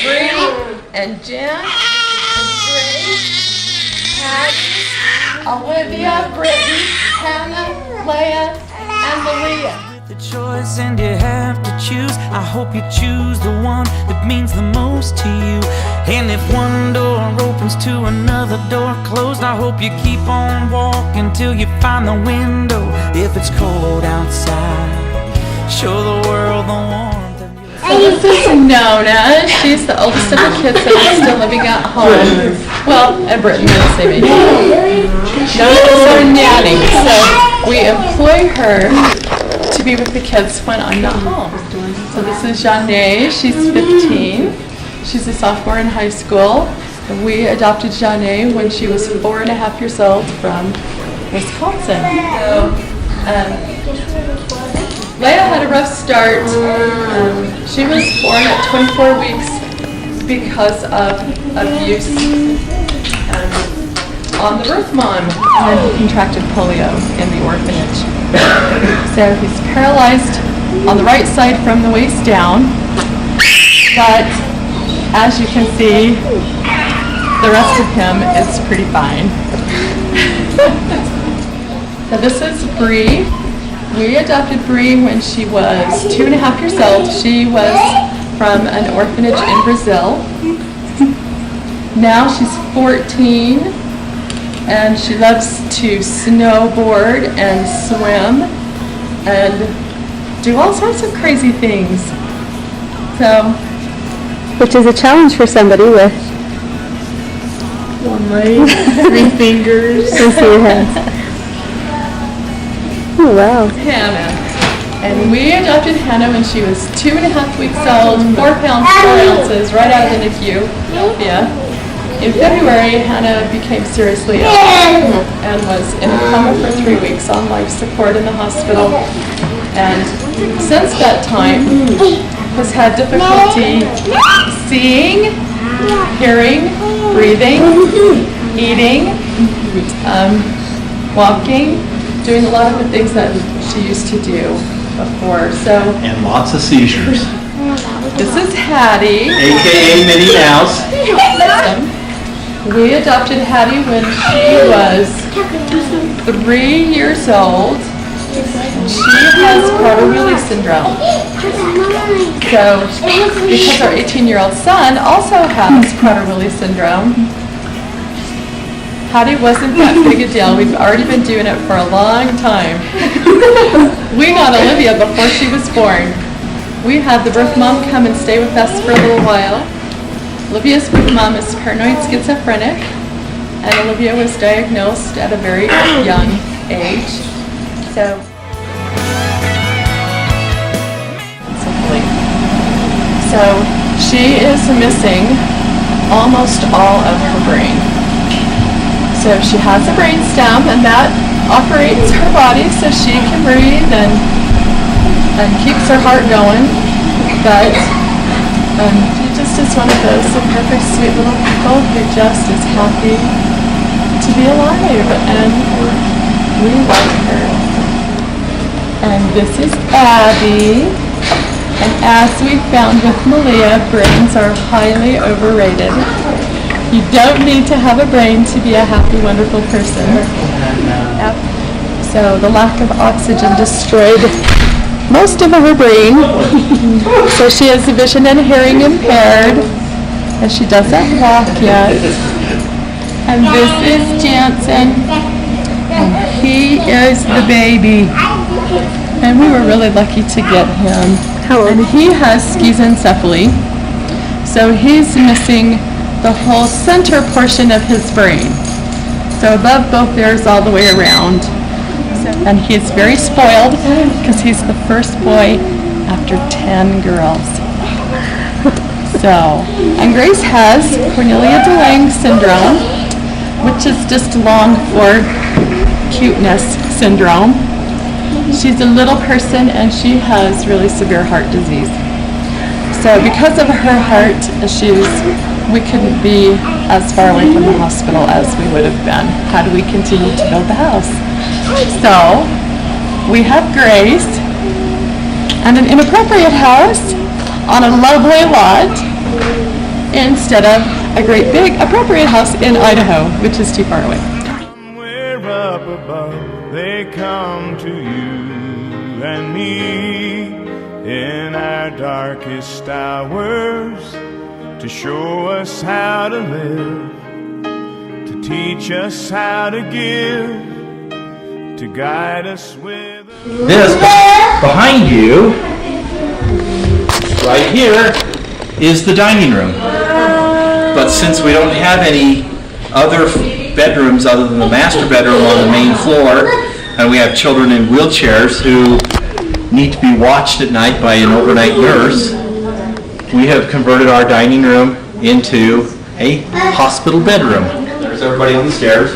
Bree and Jen and Grace, Patty, Olivia, Brittany, Hannah, Leah, and Malia. The choice and you have to choose. I hope you choose the one that means the most to you. And if one door opens to another door closed, I hope you keep on walking till you find the window. If it's cold outside, show the world the warmth of your... So this is Nona. She's the oldest of the kids that are still living at home. Well, and Brittany is the same age. Nona is our nanny, so we employ her to be with the kids when I'm not home. So this is Janae. She's 15. She's a sophomore in high school. We adopted Janae when she was 4.5 years old from Wisconsin. So, Leah had a rough start. She was born at 24 weeks because of abuse on the birth mom, and then he contracted polio in the orphanage. So he's paralyzed on the right side from the waist down, but as you can see, the rest of him is pretty fine. So this is Bree. We adopted Bree when she was 2.5 years old. She was from an orphanage in Brazil. Now she's 14, and she loves to snowboard and swim and do all sorts of crazy things. So, which is a challenge for somebody with one leg, 3 fingers. I see your hands. Oh wow. Hannah. And we adopted Hannah when she was 2.5 weeks old, 4 pounds, 4 ounces, right out of the NICU. Yeah. In February, Hannah became seriously ill and was in a coma for 3 weeks on life support in the hospital. And since that time, has had difficulty seeing, hearing, breathing, eating, walking, doing a lot of the things that she used to do before. So, and lots of seizures. This is Hattie, AKA Minnie Mouse. We adopted Hattie when she was 3 years old. She has Prader-Willi syndrome. So, because our 18-year-old son also has Prader-Willi syndrome, Hattie wasn't that big a deal. We've already been doing it for a long time. We got Olivia before she was born. We had the birth mom come and stay with us for a little while. Olivia's birth mom is paranoid schizophrenic, and Olivia was diagnosed at a very young age. So she is missing almost all of her brain. So she has a brain stem, and that operates her body so she can breathe and keeps her heart going. But she just is one of those perfect, sweet little people who just is happy to be alive, and we love her. And this is Abby. And as we found with Malia, brains are highly overrated. You don't need to have a brain to be a happy, wonderful person. So the lack of oxygen destroyed most of her brain. So she is vision and hearing impaired, and she doesn't walk yet. And this is Jansen, and he is the baby. And we were really lucky to get him. And he has schizencephaly, so he's missing the whole center portion of his brain. So above both ears all the way around. And he's very spoiled because he's the first boy after 10 girls. So, and Grace has Cornelia de Lange syndrome, which is just long for cuteness syndrome. She's a little person, and she has really severe heart disease. So because of her heart issues, we couldn't be as far away from the hospital as we would have been had we continued to build the house. So we have Grace and an inappropriate house on a lovely lot. instead of a great big appropriate house in Idaho, which is too far away. Somewhere up above, they come to you and me in our darkest hours to show us how to live, to teach us how to give, to guide us with. This behind you, right here, is the dining room. But since we don't have any other bedrooms other than the master bedroom on the main floor, and we have children in wheelchairs who need to be watched at night by an overnight nurse, we have converted our dining room into a hospital bedroom. There's everybody on the stairs.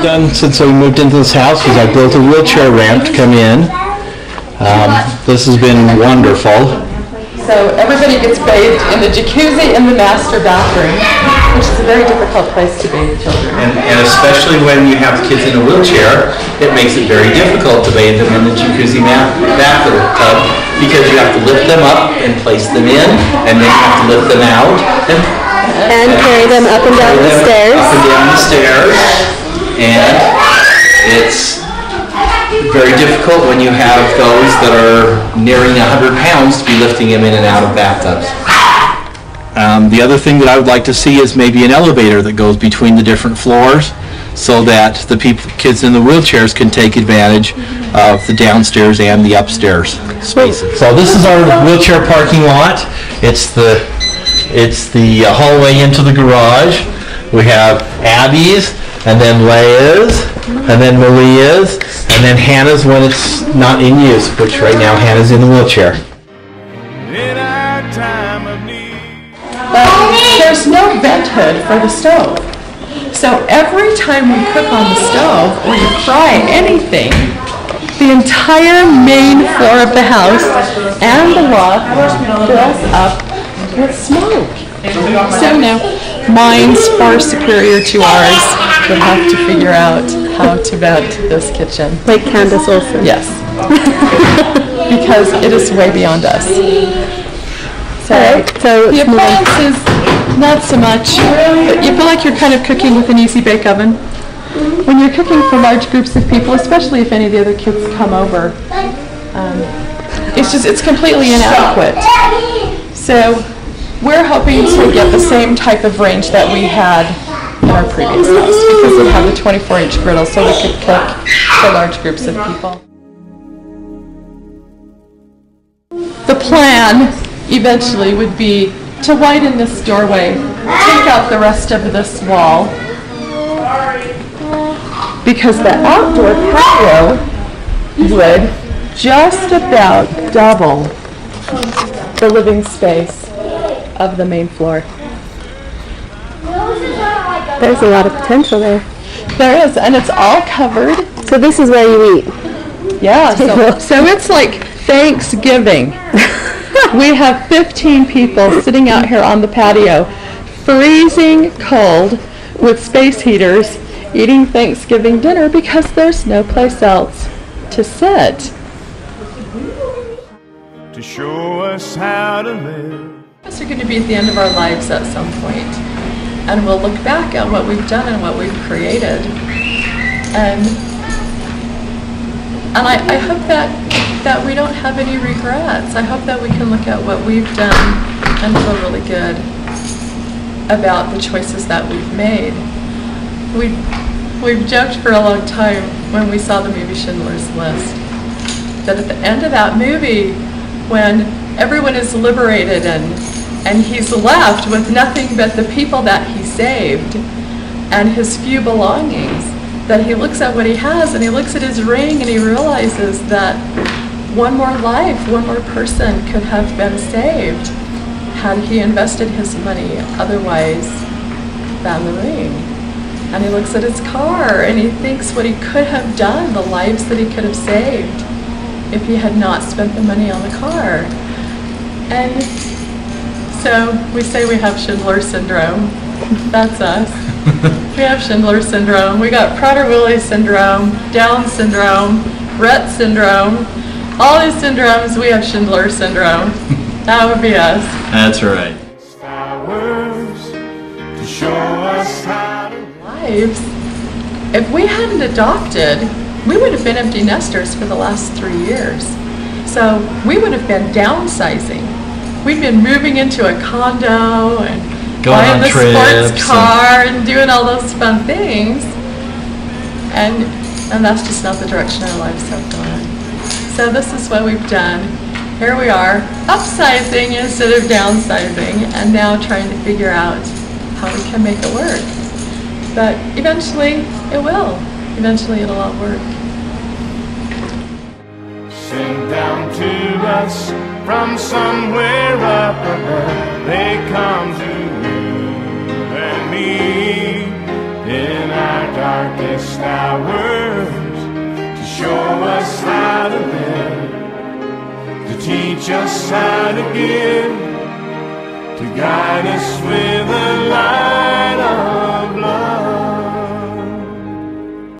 Done since we moved into this house is I built a wheelchair ramp to come in. This has been wonderful. So everybody gets bathed in the jacuzzi in the master bathroom, which is a very difficult place to bathe children. And especially when you have kids in a wheelchair, it makes it very difficult to bathe them in the jacuzzi bathtub because you have to lift them up and place them in, and then you have to lift them out And carry them up and down the stairs. Up and down the stairs, and it's very difficult when you have those that are nearing 100 pounds to be lifting them in and out of bathtubs. The other thing that I would like to see is maybe an elevator that goes between the different floors so that the kids in the wheelchairs can take advantage of the downstairs and the upstairs spaces. So this is our wheelchair parking lot. It's the hallway into the garage. We have Abby's, and then Leia's, and then Maria's, and then Hannah's when it's not in use, which right now Hannah's in the wheelchair. In our time of need. But there's no vent hood for the stove. So every time we cook on the stove or you fry anything, the entire main floor of the house and the loft fills up with smoke. So now, mine's far superior to ours. We'll have to figure out how to vent this kitchen. Like Candace Olsen. Yes. Because it is way beyond us. So The appliances, not so much. But you feel like you're kind of cooking with an easy bake oven. When you're cooking for large groups of people, especially if any of the other kids come over, it's completely inadequate. So we're hoping to get the same type of range that we had in our previous house because it had a 24-inch griddle so we could cook for large groups of people. The plan eventually would be to widen this doorway, take out the rest of this wall, because the outdoor patio would just about double the living space of the main floor. there's a lot of potential there. There is, and it's all covered. So this is where you eat. Yeah, so it's like Thanksgiving. We have 15 people sitting out here on the patio, freezing cold with space heaters, eating Thanksgiving dinner because there's no place else to sit. To show us how to live. Us are going to be at the end of our lives at some point, and we'll look back at what we've done and what we've created. And I hope that we don't have any regrets. I hope that we can look at what we've done and feel really good about the choices that we've made. We've joked for a long time when we saw the movie Schindler's List that at the end of that movie, when everyone is liberated and he's left with nothing but the people that he saved and his few belongings, that he looks at what he has and he looks at his ring and he realizes that one more life, one more person could have been saved had he invested his money otherwise than the ring. And he looks at his car and he thinks what he could have done, the lives that he could have saved if he had not spent the money on the car. And so we say we have Schindler syndrome. That's us. We have Schindler syndrome. We got Prader-Willi syndrome, Down syndrome, Rett syndrome. All these syndromes, we have Schindler syndrome. That would be us. That's right. Hours to show us how to Lives. If we hadn't adopted, we would have been empty nesters for the last 3 years. So we would have been downsizing. We'd been moving into a condo and Going buying on the trips sports car and doing all those fun things. And that's just not the direction our lives have gone. So this is what we've done. Here we are, upsizing instead of downsizing, and now trying to figure out how we can make it work. But eventually it will. Eventually it'll all work. sent down to us from somewhere up above. They come to you and me in our darkest hours to show us how to live, to teach us how to give, to guide us with a light.